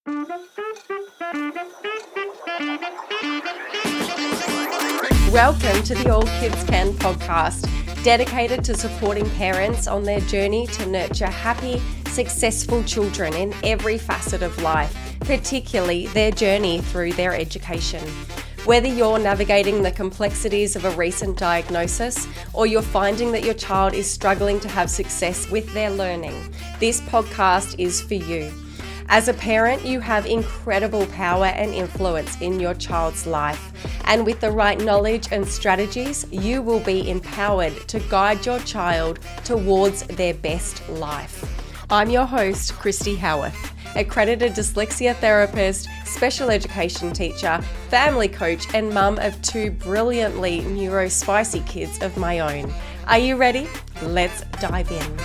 Welcome to the All Kids Can podcast, dedicated to supporting parents on their journey to nurture happy, successful children in every facet of life, particularly their journey through their education. Whether you're navigating the complexities of a recent diagnosis or you're finding that your child is struggling to have success with their learning, this podcast is for you. As a parent, you have incredible power and influence in your child's life. And with the right knowledge and strategies, you will be empowered to guide your child towards their best life. I'm your host, Christy Howarth, accredited dyslexia therapist, special education teacher, family coach, and mum of two brilliantly neurospicy kids of my own. Are you ready? Let's dive in.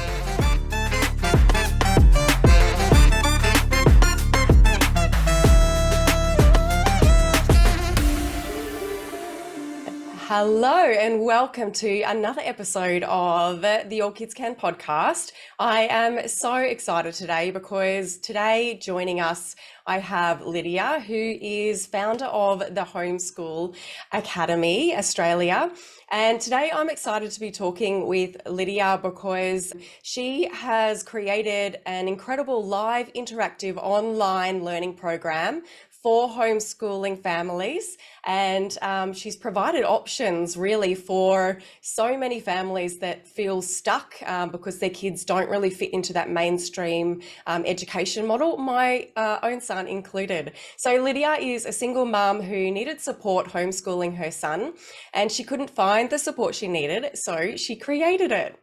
Hello and welcome to another episode of the All Kids Can podcast. I am so excited today because today joining us I have Lydia, who is founder of the Homeschool Academy Australia. And today I'm excited to be talking with Lydia because she has created an incredible live interactive online learning program for homeschooling families, and she's provided options really for so many families that feel stuck because their kids don't really fit into that mainstream education model, my own son included. So Lydia is a single mum who needed support homeschooling her son, and she couldn't find the support she needed, so she created it.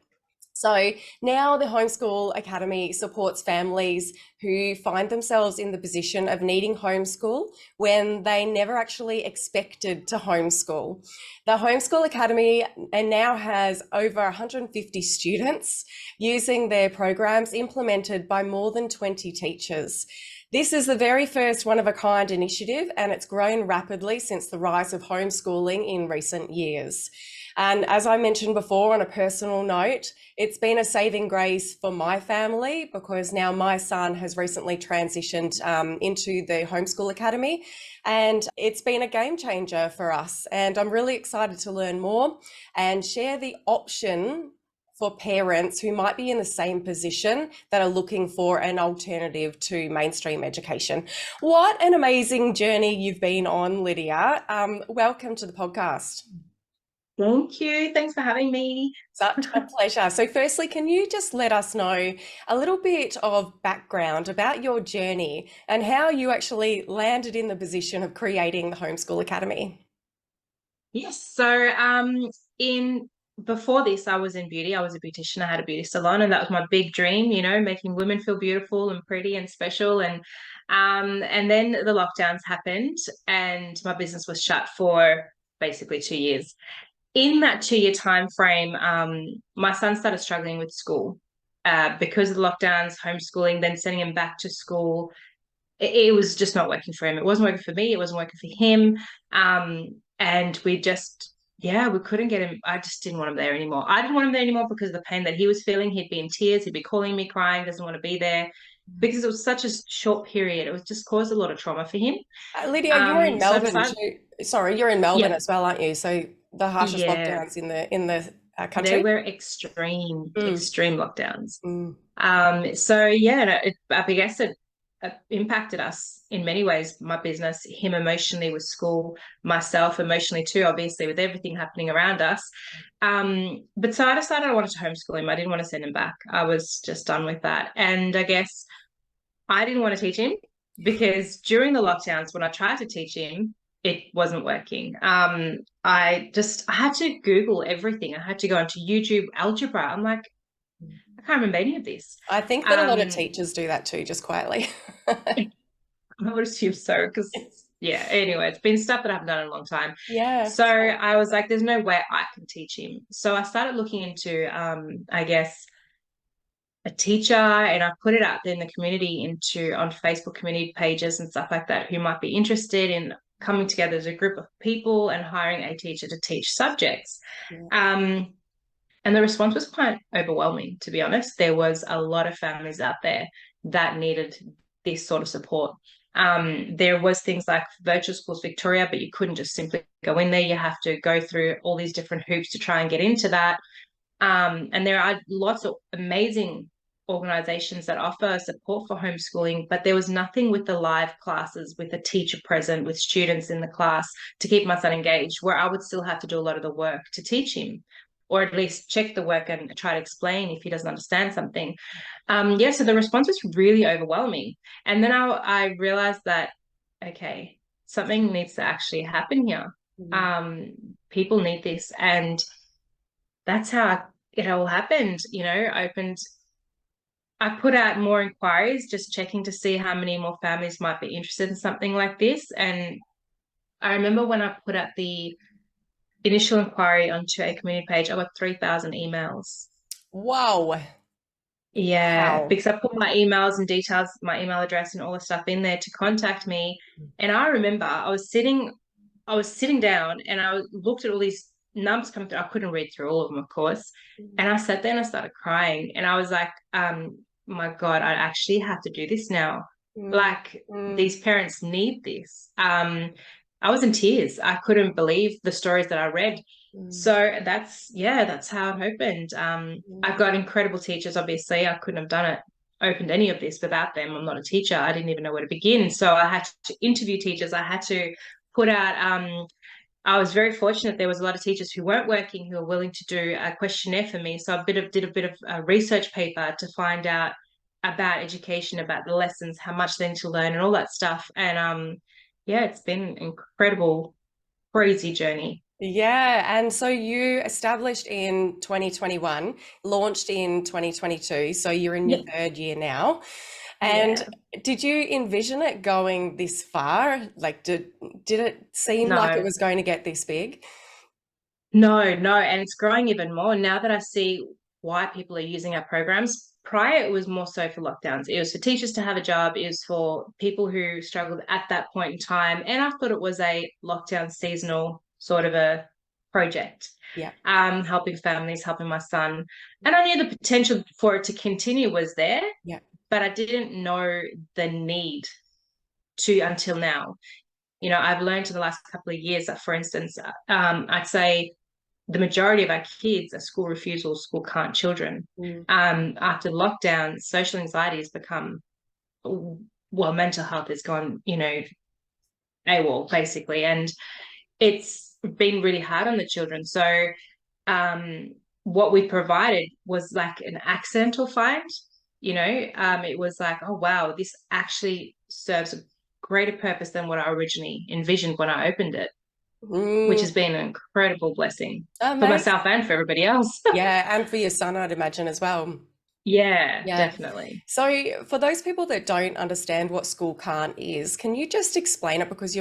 So now the Homeschool Academy supports families who find themselves in the position of needing homeschool when they never actually expected to homeschool. The Homeschool Academy now has over 150 students using their programs implemented by more than 20 teachers. This is the very first one-of-a-kind initiative, and it's grown rapidly since the rise of homeschooling in recent years. And as I mentioned before, on a personal note, it's been a saving grace for my family because now my son has recently transitioned into the Homeschool Academy, and it's been a game changer for us. And I'm really excited to learn more and share the option for parents who might be in the same position that are looking for an alternative to mainstream education. What an amazing journey you've been on, Lydia. Welcome to the podcast. Thank you. Thanks for having me. Such a pleasure. So firstly, can you just let us know a little bit of background about your journey and how you actually landed in the position of creating the Homeschool Academy? Yes. So before this, I was in beauty. I was a beautician. I had a beauty salon, and that was my big dream, making women feel beautiful and pretty and special. And then the lockdowns happened and my business was shut for basically 2 years. In that 2-year time frame, my son started struggling with school because of the lockdowns, homeschooling, then sending him back to school. It was just not working for him. It wasn't working for me. It wasn't working for him. And we couldn't get him. I just didn't want him there anymore. I didn't want him there anymore because of the pain that he was feeling. He'd be in tears. He'd be calling me, crying, doesn't want to be there because it was such a short period. It was just caused a lot of trauma for him. Lydia, you're in Melbourne you're in Melbourne Yep. as well, aren't you? So the harshest Yeah. lockdowns in the country. They were extreme lockdowns. I guess it impacted us in many ways. My business, him emotionally with school, myself emotionally too, obviously with everything happening around us. But so I decided I wanted to homeschool him. I didn't want to send him back. I was just done with that. And I guess I didn't want to teach him because during the lockdowns, when I tried to teach him, it wasn't working. I had to Google everything. I had to go into YouTube algebra. I'm like, I can't remember any of this. I think that a lot of teachers do that too, just quietly. I would assume so because, anyway, it's been stuff that I haven't done in a long time. Yeah. So I was like, there's no way I can teach him. So I started looking into, I guess, a teacher, and I put it out there in the community on Facebook community pages and stuff like that who might be interested in coming together as a group of people and hiring a teacher to teach subjects. Yeah. And the response was quite overwhelming, to be honest. There was a lot of families out there that needed this sort of support. There was things like Virtual Schools Victoria, but you couldn't just simply go in there. You have to go through all these different hoops to try and get into that. And there are lots of amazing organizations that offer support for homeschooling, but there was nothing with the live classes, with a teacher present, with students in the class to keep my son engaged, where I would still have to do a lot of the work to teach him, or at least check the work and try to explain if he doesn't understand something. Yeah, so the response was really overwhelming. And then I realized that, okay, something needs to actually happen here. Mm. People need this. And that's how it all happened. I put out more inquiries, just checking to see how many more families might be interested in something like this. And I remember when I put out the initial inquiry onto a community page, I got 3,000 emails. Wow. Yeah, Wow. because I put my emails and details, my email address and all the stuff in there to contact me. And I remember I was sitting down and I looked at all these numbers coming through. I couldn't read through all of them, of course. And I sat there and I started crying. And I was like, my God, I actually have to do this now. Mm. Like, Mm. these parents need this. I was in tears. I couldn't believe the stories that I read. Mm. So that's how it opened. I've Mm. got incredible teachers, obviously. I couldn't have opened any of this without them. I'm not a teacher. I didn't even know where to begin. So I had to interview teachers. I had to put out I was very fortunate. There was a lot of teachers who weren't working who were willing to do a questionnaire for me. So I did a bit of a research paper to find out about education, about the lessons, how much they need to learn, and all that stuff. And yeah, it's been an incredible, crazy journey. Yeah, and so you established in 2021, launched in 2022, so you're in your Yeah, third year now. And yeah. did you envision it going this far? Like, did it seem like it No, was going to get this big? no, and it's growing even more now that I see why people are using our programs. Prior, it was more so for lockdowns. It was for teachers to have a job. It was for people who struggled at that point in time. And I thought it was a lockdown seasonal sort of a project, Yeah, helping families, helping my son. And I knew the potential for it to continue was there, yeah. but I didn't know the need to until now. I've learned in the last couple of years that, for instance, I'd say the majority of our kids are school refusal, school can't children. Mm. After lockdown, social anxiety has become, well, mental health has gone, AWOL basically, and it's been really hard on the children. So, um, what we provided was like an accidental find. It was like, oh wow, this actually serves a greater purpose than what I originally envisioned when I opened it, which Mm. has been an incredible blessing for myself Amazing. and for everybody else. Yeah, and for your son, I'd imagine as well. Yeah, Yeah. definitely. So for those people that don't understand what school can't is, can you just explain it? Because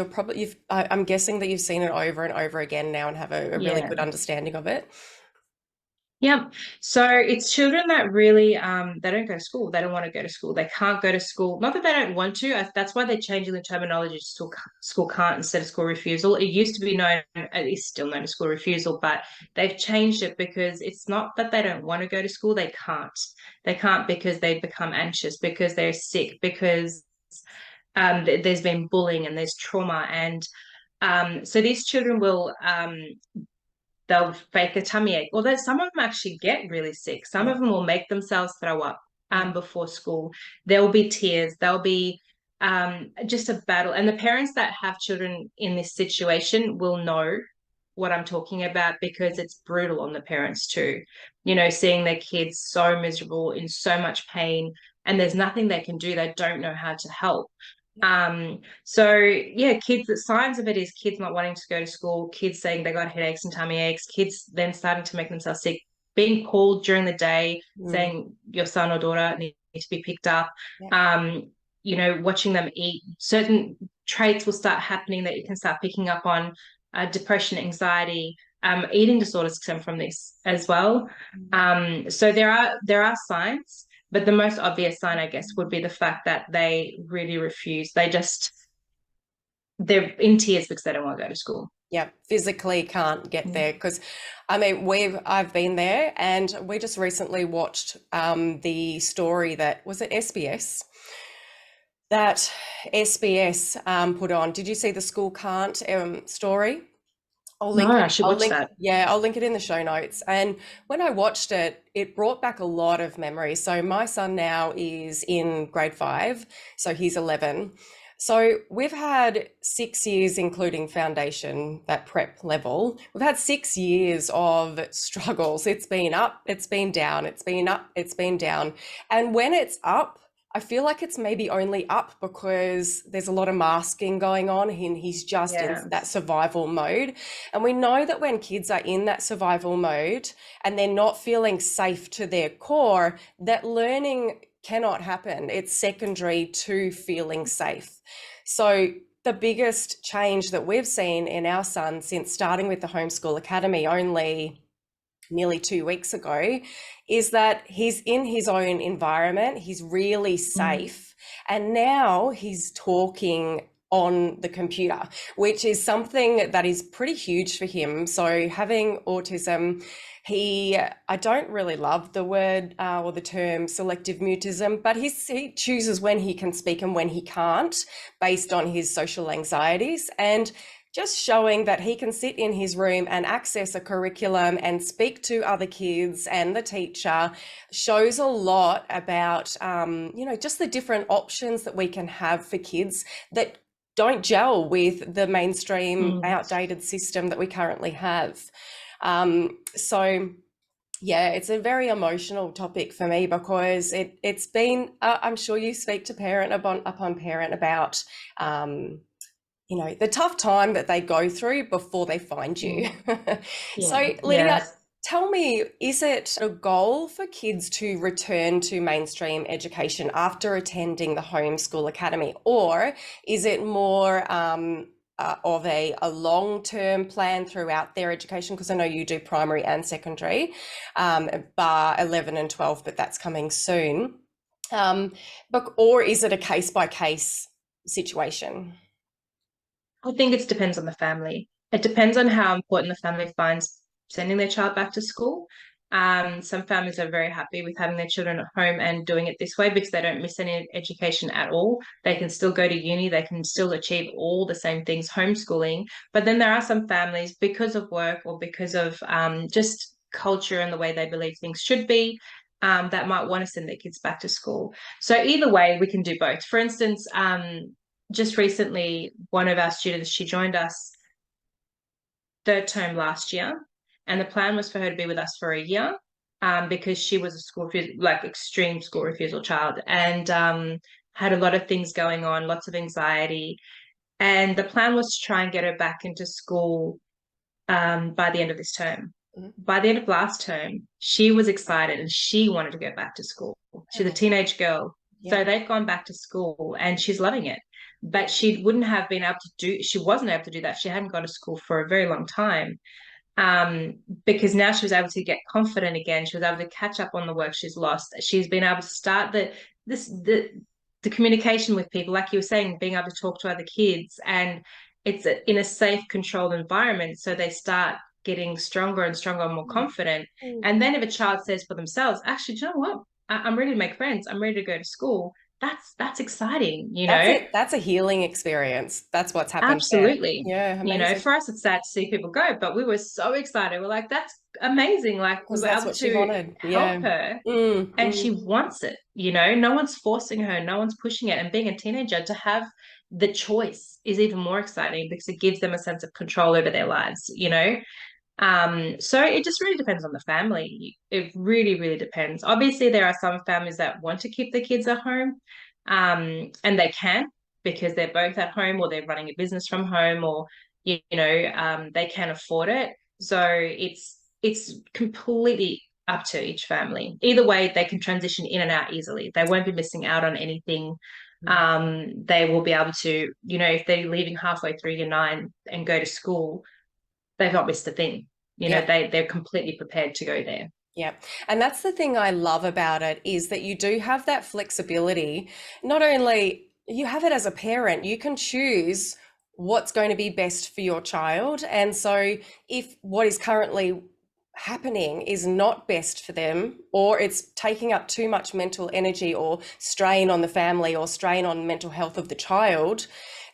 I'm guessing that you've seen it over and over again now and have a really Yeah. good understanding of it. Yeah. So it's children that really they don't go to school. They don't want to go to school. They can't go to school. Not that they don't want to. That's why they're changing the terminology to school can't instead of school refusal. It used to be known, it is still known as school refusal, but they've changed it because it's not that they don't want to go to school. They can't. They can't because they become anxious, because they're sick, because there's been bullying and there's trauma. And so these children will they'll fake a tummy ache. Although some of them actually get really sick. Some Yeah, of them will make themselves throw up yeah, before school. There will be tears. There'll be just a battle. And the parents that have children in this situation will know what I'm talking about, because it's brutal on the parents too. Seeing their kids so miserable, in so much pain, and there's nothing they can do. They don't know how to help. yeah. So yeah, kids, the signs of it is kids not wanting to go to school, kids saying they got headaches and tummy aches, kids then starting to make themselves sick, being called during the day Mm. saying your son or daughter need to be picked up. Yeah. Watching them eat, certain traits will start happening that you can start picking up on, depression, anxiety, eating disorders stem from this as well. Mm. So there are signs, but the most obvious sign, I guess, would be the fact that they really refuse. They're in tears because they don't want to go to school. Yeah, physically can't get Mm. there because I mean I've been there and we just recently watched the story that was it SBS that SBS put on. Did you see the school can't story? I'll No, link I it. should I'll watch link, that. yeah, I'll link it in the show notes. And when I watched it, it brought back a lot of memories. So my son now is in grade 5, so he's 11. So we've had 6 years, including foundation, that prep level. We've had 6 years of struggles. It's been up, it's been down, it's been up, it's been down. And when it's up, I feel like it's maybe only up because there's a lot of masking going on and he's just in Yeah. that survival mode. And we know that when kids are in that survival mode and they're not feeling safe to their core, that learning cannot happen. It's secondary to feeling safe. So the biggest change that we've seen in our son since starting with the Homeschool Academy only nearly 2 weeks ago is that he's in his own environment, he's really Mm. safe, and now he's talking on the computer, which is something that is pretty huge for him. So having autism, I don't really love the word or the term selective mutism, but he chooses when he can speak and when he can't based on his social anxieties. And just showing that he can sit in his room and access a curriculum and speak to other kids and the teacher shows a lot about, just the different options that we can have for kids that don't gel with the mainstream Mm. outdated system that we currently have. So yeah, it's a very emotional topic for me because it's been, I'm sure you speak to parent upon parent about, the tough time that they go through before they find you. Mm. Yeah. So, Yeah. Lydia, tell me, is it a goal for kids to return to mainstream education after attending the Homeschool Academy, or is it more of a long-term plan throughout their education? Because I know you do primary and secondary, bar 11 and 12, but that's coming soon. Or is it a case-by-case situation? I think it depends on the family. It depends on how important the family finds sending their child back to school. Some families are very happy with having their children at home and doing it this way because they don't miss any education at all. They can still go to uni, they can still achieve all the same things homeschooling. But then there are some families, because of work or because of just culture and the way they believe things should be, that might want to send their kids back to school. So either way, we can do both. For instance, just recently, one of our students, she joined us third term last year, and the plan was for her to be with us for a year, because she was a like extreme school refusal child, and had a lot of things going on, lots of anxiety, and the plan was to try and get her back into school by the end of this term. Mhm. By the end of last term, she was excited and she wanted to go back to school. She's a Oh, teenage girl. yeah, So they've gone back to school and she's loving it. yeah. But she wasn't able to do that. She hadn't gone to school for a very long time. Because now she was able to get confident again. She was able to catch up on the work she's lost. She's been able to start this the communication with people, like you were saying, being able to talk to other kids, and it's in a safe, controlled environment. So they start getting stronger and stronger and more Mm, confident. mm. And then if a child says for themselves, actually, do you know what? I'm ready to make friends. I'm ready to go to school. That's exciting, you That's know? it. That's a healing experience. That's what's happened there. Absolutely. Yeah, You know, amazing. for us, it's sad to see people go, but we were so excited. We're like, that's amazing. Like, we Because were that's able what she to wanted. help Yeah. her, Mm, and she mm. wants it. You know, no one's forcing her, no one's pushing it. And being a teenager, to have the choice is even more exciting because it gives them a sense of control over their lives, you know? So it just really depends on the family. It really, really depends. Obviously, there are some families that want to keep the kids at home, and they can because they're both at home or they're running a business from home, or they can afford it. So it's completely up to each family. Either way, they can transition in and out easily. They won't be missing out on anything. They will be able to, if they're leaving halfway through year 9 and go to school, they've not missed a thing. Yeah. They're completely prepared to go there. Yeah. And that's the thing I love about it is that you do have that flexibility. Not only you have it as a parent, you can choose what's going to be best for your child. And so if what is currently happening is not best for them, or it's taking up too much mental energy or strain on the family or strain on mental health of the child,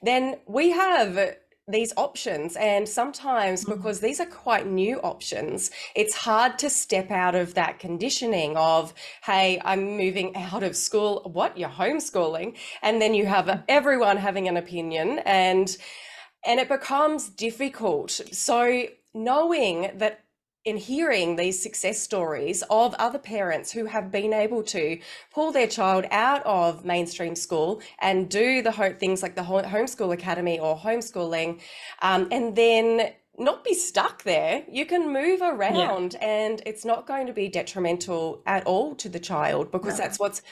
then we have these options. And sometimes, Mm. because these are quite new options, it's hard to step out of that conditioning of, hey, I'm moving out of school. What, you're homeschooling? And then you have everyone having an opinion, and it becomes difficult. So knowing that, in hearing these success stories of other parents who have been able to pull their child out of mainstream school and do the things like the Homeschool Academy or homeschooling, and then not be stuck there. You can move Yeah. around and it's not going to be detrimental at all to the child, because No. that's what's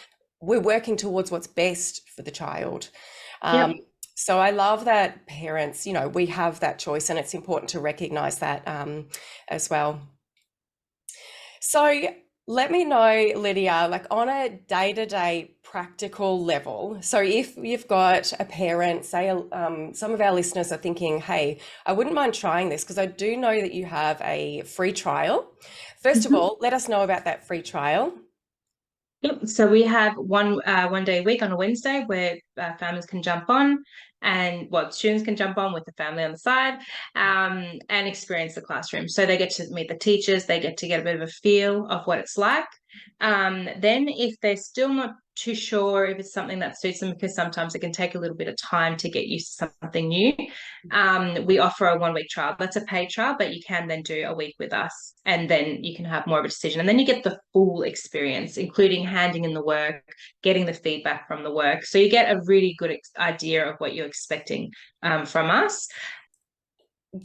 we're working towards what's best for the child. Um, Yep. so I love that parents, we have that choice, and it's important to recognize that as well. So let me know, Lydia, like on a day-to-day practical level. So if you've got a parent, say some of our listeners are thinking, hey, I wouldn't mind trying this because I do know that you have a free trial. First of Mhm. all, let us know about that free trial. Yep. So we have one day a week on a Wednesday where families can jump on, and well, students can jump on with the family on the side, and experience the classroom. So they get to meet the teachers, they get to get a bit of a feel of what it's like. Then, if they're still not too sure if it's something that suits them, because sometimes it can take a little bit of time to get used to something new, we offer a 1 week trial. That's a paid trial, but you can then do a week with us, and then you can have more of a decision. And then you get the full experience, including handing in the work, getting the feedback from the work. So you get a really good idea of what you're expecting from us.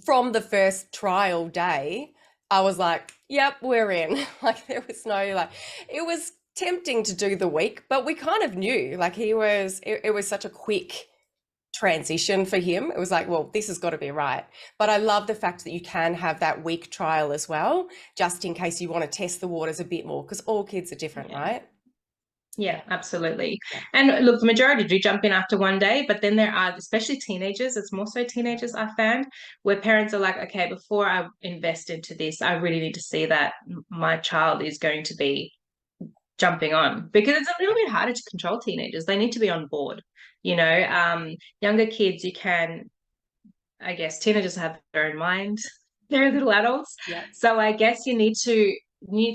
From the first trial day, I was like, yep, we're in. Like there was no like, it was tempting to do the week, but we kind of knew like it was such a quick transition for him. It was like, well, this has got to be right. But I love the fact that you can have that week trial as well, just in case you want to test the waters a bit more, because all kids are different, Yeah. right? Yeah, absolutely. Yeah. And look, the majority do jump in after 1 day, but then there are, especially teenagers, it's more so teenagers I found, where parents are like, okay, before I invest into this, I really need to see that my child is going to be jumping on, because it's a little bit harder to control teenagers. They need to be on board. Younger kids, you can, I guess, teenagers have their own mind. They're little adults. Yeah. So I guess you need to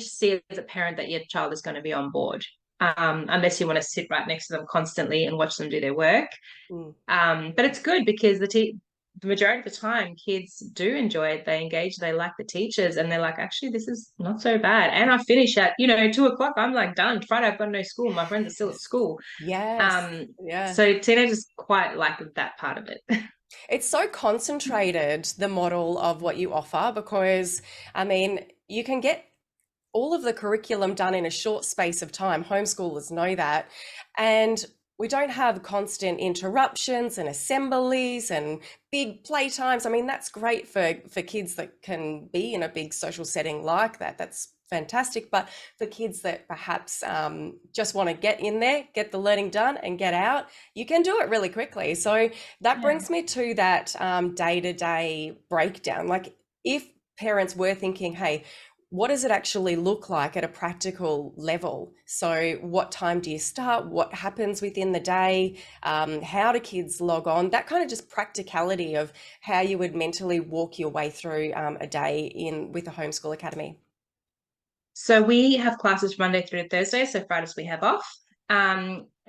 see as a parent that your child is going to be on board. Unless you want to sit right next to them constantly and watch them do their work. Mm. But it's good because the majority of the time kids do enjoy it. They engage, they like the teachers, and they're like, actually, this is not so bad. And I finish at 2 o'clock. I'm like done. Friday I've got no school. My friends are still at Yes. school. Yes. Um, Yeah. so teenagers quite like that part of it. It's so concentrated, the model of what you offer, because I mean, you can get all of the curriculum done in a short space of time. Homeschoolers know that. And we don't have constant interruptions and assemblies and big playtimes. I mean, that's great for kids that can be in a big social setting like that. That's fantastic. But for kids that perhaps just want to get in there, get the learning done, and get out, you can do it really quickly. So that Yeah. brings me to that day-to-day breakdown. Like if parents were thinking, hey, what does it actually look like at a practical level? So, what time do you start? What happens within the day? How do kids log on? That kind of just practicality of how you would mentally walk your way through a day in with the Homeschool Academy. So we have classes Monday through to Thursday. So Fridays we have off.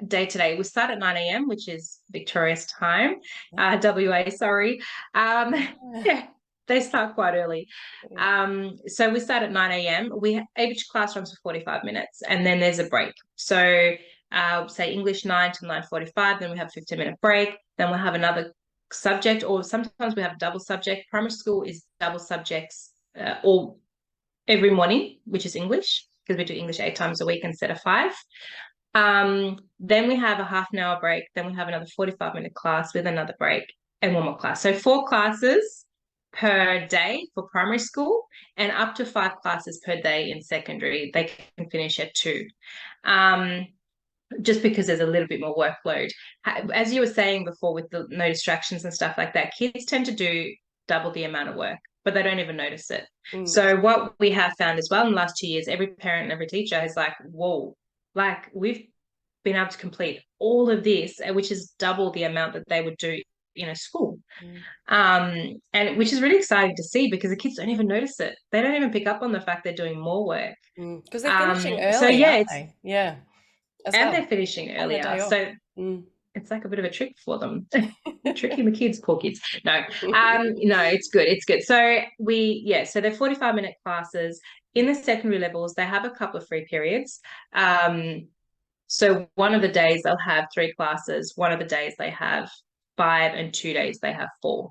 Day to day, we start at 9 a.m., which is Victoria's time, Yeah. WA, sorry. Um, yeah, they start quite early. Yeah. So we start at 9 a.m. Each class runs for 45 minutes, and then there's a break. So say English 9 to 9:45, then we have a 15-minute break. Then we'll have another subject, or sometimes we have double subject. Primary school is double subjects, or every morning, which is English, because we do English 8 times a week instead of 5. Then we have a half an hour break. Then we have another 45-minute class with another break and one more class. So 4 classes per day for primary school, and up to 5 classes per day in secondary. They can finish at 2. Um, just because there's a little bit more workload. As you were saying before, with the no distractions and stuff like that, kids tend to do double the amount of work. but they don't even notice it. Mm, So what we have found as well in the last 2 years, every parent and every teacher is like, whoa, like we've been able to complete all of this, which is double the amount that they would do in a school. mm, And which is really exciting to see because the kids don't even notice it. They don't even pick up on the fact they're doing more work. because they're finishing So early, yeah, aren't it's they? Yeah, as and well they're finishing on the earlier. day off. So Mm. it's like a bit of a trick for them. Tricking the kids, poor kids. No, it's good. It's good. So they're 45-minute classes. In the secondary levels, they have a couple of free periods. So one of the days they'll have 3 classes, one of the days they have 5, and 2 days they have 4.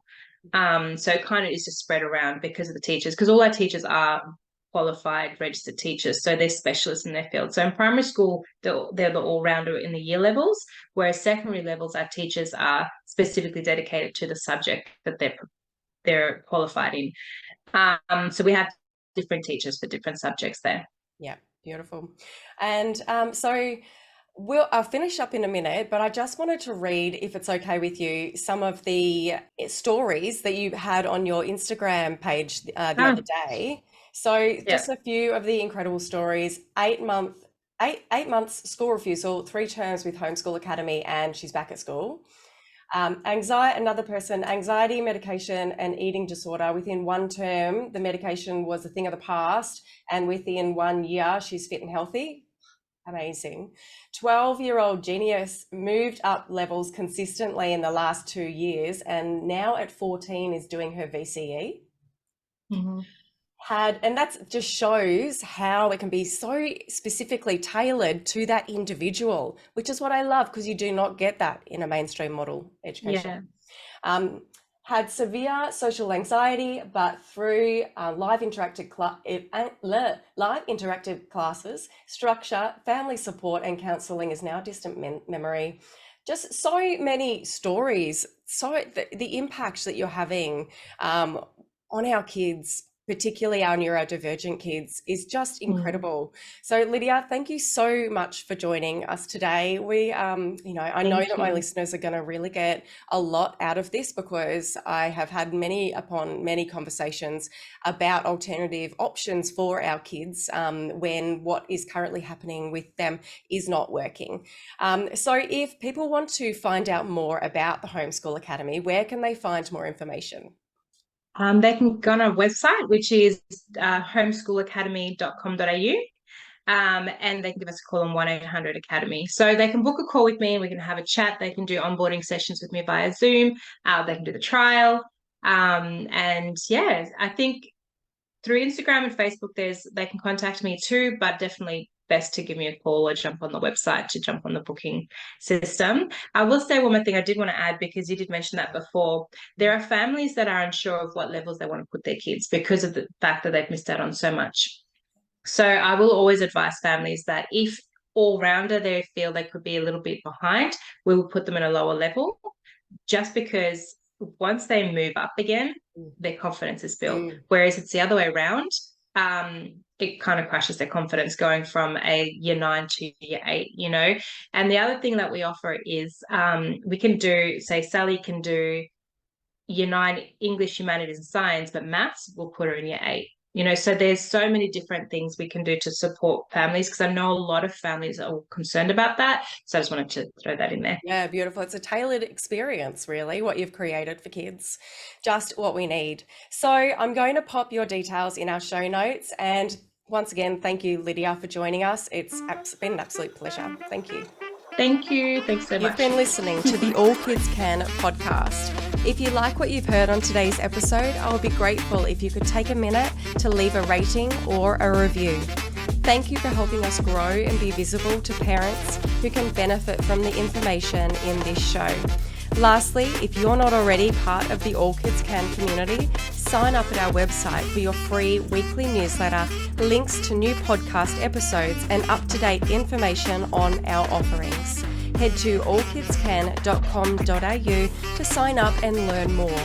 So it kind of is just spread around because of the teachers, because all our teachers are qualified registered teachers, so they're specialists in their field. So in primary school, they're the all-rounder in the year levels, whereas secondary levels, our teachers are specifically dedicated to the subject that they're qualified in. So we have different teachers for different subjects there. Yeah, beautiful. And so I'll finish up in a minute, but I just wanted to read, if it's okay with you, some of the stories that you had on your Instagram page the other day. So just a few of the incredible stories. 8 months school refusal, 3 terms with Homeschool Academy, and she's back at school. Anxiety medication and eating disorder. Within 1 term, the medication was a thing of the past, and within 1 year, she's fit and healthy. Amazing. 12-year-old genius moved up levels consistently in the last 2 years, and now at 14 is doing her VCE. Mm-hmm. And that just shows how it can be so specifically tailored to that individual, which is what I love, because you do not get that in a mainstream model education. Had severe social anxiety, but through live interactive classes, structure, family support, and counselling is now distant memory. Just so many stories. So the impact that you're having on our kids, particularly our neurodivergent kids, is just incredible. So Lydia, thank you so much for joining us today. I know that my listeners are going to really get a lot out of this, because I have had many conversations about alternative options for our kids when what is currently happening with them is not working. So if people want to find out more about the Homeschool Academy, where can they find more information? They can go on our website, which is homeschoolacademy.com.au, and they can give us a call on 1-800-ACADEMY. So they can book a call with me and we can have a chat. They can do onboarding sessions with me via Zoom. They can do the trial. I think through Instagram and Facebook, they can contact me too, but definitely best to give me a call or jump on the website to jump on the booking system. I will say one more thing I did want to add, because you did mention that before. There are families that are unsure of what levels they want to put their kids because of the fact that they've missed out on so much. So I will always advise families that if all-rounder they feel they could be a little bit behind, we will put them in a lower level, just because once they move up again, their confidence is built. Whereas it's the other way around, it kind of crashes their confidence going from a year 9 to year 8, And the other thing that we offer is we can do, say Sally can do year 9 English, humanities and science, but maths we'll put her in year 8. So there's so many different things we can do to support families, because I know a lot of families are concerned about that. So I just wanted to throw that in there. Yeah, beautiful. It's a tailored experience, really, what you've created for kids, just what we need. So I'm going to pop your details in our show notes. And once again, thank you, Lydia, for joining us. It's been an absolute pleasure. Thank you. Thank you. Thanks so much. You've been listening to the All Kids Can podcast. If you like what you've heard on today's episode, I would be grateful if you could take a minute to leave a rating or a review. Thank you for helping us grow and be visible to parents who can benefit from the information in this show. Lastly, if you're not already part of the All Kids Can community, sign up at our website for your free weekly newsletter, links to new podcast episodes, and up-to-date information on our offerings. Head to allkidscan.com.au to sign up and learn more.